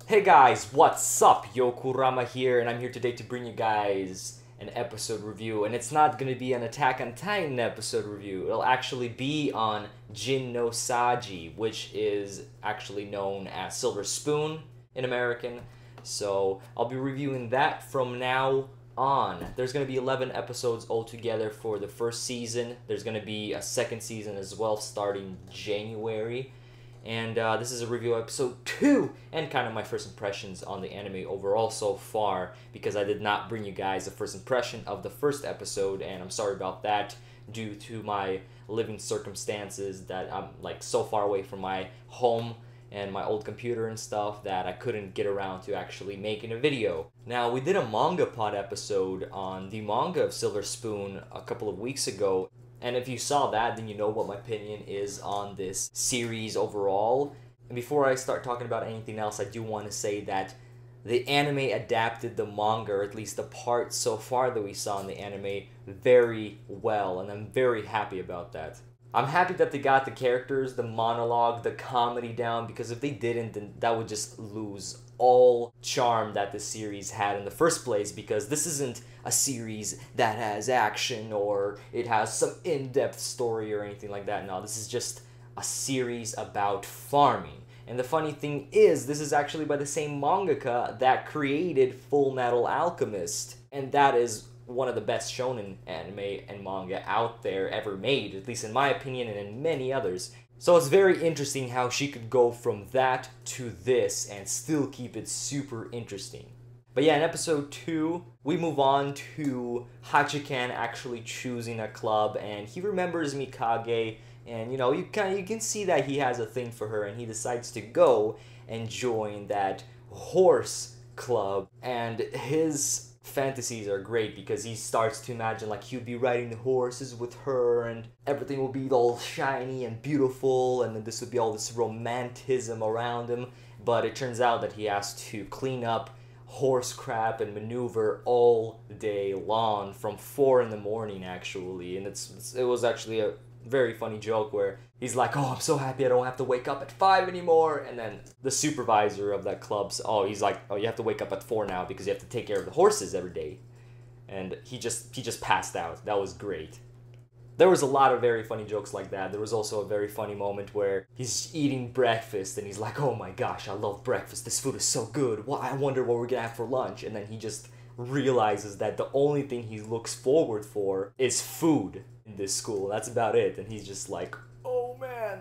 Hey guys, what's up? Yokurama here, and I'm here today to bring you guys an episode review. And it's not gonna be an Attack on Titan episode review. It'll actually be on Jin no Saji, which is actually known as Silver Spoon in American. So I'll be reviewing that from now on. There's gonna be 11 episodes altogether for the first season. There's gonna be a second season as well starting January. And this is a review episode 2, and kind of my first impressions on the anime overall so far, because I did not bring you guys a first impression of the first episode, and I'm sorry about that due to my living circumstances that I'm like so far away from my home and my old computer and stuff that I couldn't get around to actually making a video. Now, we did a manga pod episode on the manga of Silver Spoon a couple of weeks ago. And if you saw that, then you know what my opinion is on this series overall. And before I start talking about anything else, I do want to say that the anime adapted the manga, or at least the part so far that we saw in the anime, very well. And I'm very happy about that. I'm happy that they got the characters, the monologue, the comedy down, because if they didn't, then that would just lose all charm that the series had in the first place, because this isn't a series that has action or it has some in-depth story or anything like that. No, this is just a series about farming. And the funny thing is, this is actually by the same mangaka that created Full Metal Alchemist, and that is one of the best shonen anime and manga out there ever made, at least in my opinion and in many others. So it's very interesting how she could go from that to this and still keep it super interesting. But yeah, in episode 2, we move on to Hachikan actually choosing a club, and he remembers Mikage, and you know, you can see that he has a thing for her, and he decides to go and join that horse club. And his fantasies are great because he starts to imagine like he'll be riding the horses with her and everything will be all shiny and beautiful, and then this would be all this romanticism around him. But it turns out that he has to clean up horse crap and maneuver all day long from 4 in the morning actually. And it was actually a very funny joke where he's like, oh, I'm so happy I don't have to wake up at 5 anymore. And then the supervisor of that club's, he's like, oh, you have to wake up at 4 now because you have to take care of the horses every day. And he just passed out. That was great. There was a lot of very funny jokes like that. There was also a very funny moment where he's eating breakfast and he's like, oh my gosh, I love breakfast. This food is so good. Well, I wonder what we're gonna have for lunch. And then he just realizes that the only thing he looks forward for is food in this school. That's about it. And he's just like, oh man.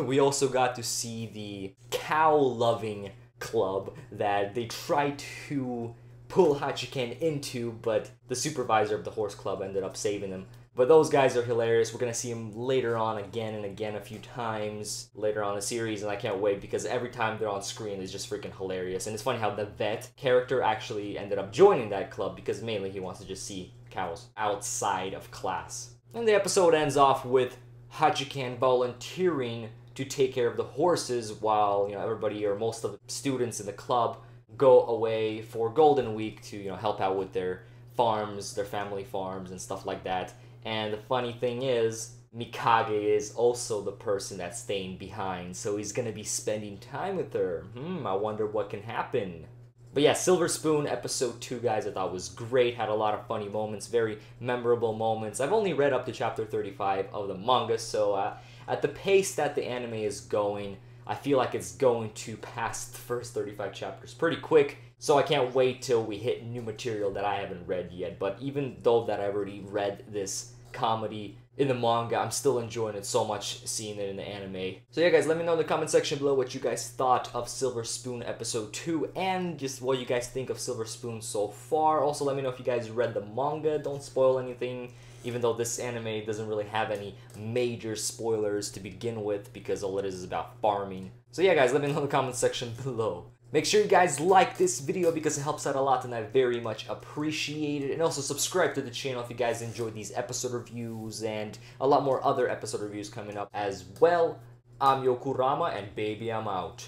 We also got to see the cow-loving club that they tried to pull Hachiken into, but the supervisor of the horse club ended up saving him. But those guys are hilarious. We're going to see them later on again and again a few times later on in the series, and I can't wait because every time they're on screen is just freaking hilarious. And it's funny how the vet character actually ended up joining that club because mainly he wants to just see cows outside of class. And the episode ends off with Hachikan volunteering to take care of the horses while, you know, everybody or most of the students in the club go away for Golden Week to, you know, help out with their farms, their family farms and stuff like that. And the funny thing is, Mikage is also the person that's staying behind, so he's gonna be spending time with her. I wonder what can happen. But yeah, Silver Spoon episode 2, guys, I thought was great. Had a lot of funny moments, very memorable moments. I've only read up to chapter 35 of the manga, so at the pace that the anime is going, I feel like it's going to pass the first 35 chapters pretty quick. So I can't wait till we hit new material that I haven't read yet. But even though that I already read this comedy in the manga, I'm still enjoying it so much seeing it in the anime. So yeah, guys, let me know in the comment section below what you guys thought of Silver Spoon episode 2 and just what you guys think of Silver Spoon so far. Also, let me know if you guys read the manga. Don't spoil anything, even though this anime doesn't really have any major spoilers to begin with because all it is about farming. So yeah, guys, let me know in the comment section below. Make sure you guys like this video because it helps out a lot and I very much appreciate it. And also subscribe to the channel if you guys enjoyed these episode reviews and a lot more other episode reviews coming up as well. I'm Yokurama and baby, I'm out.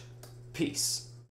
Peace.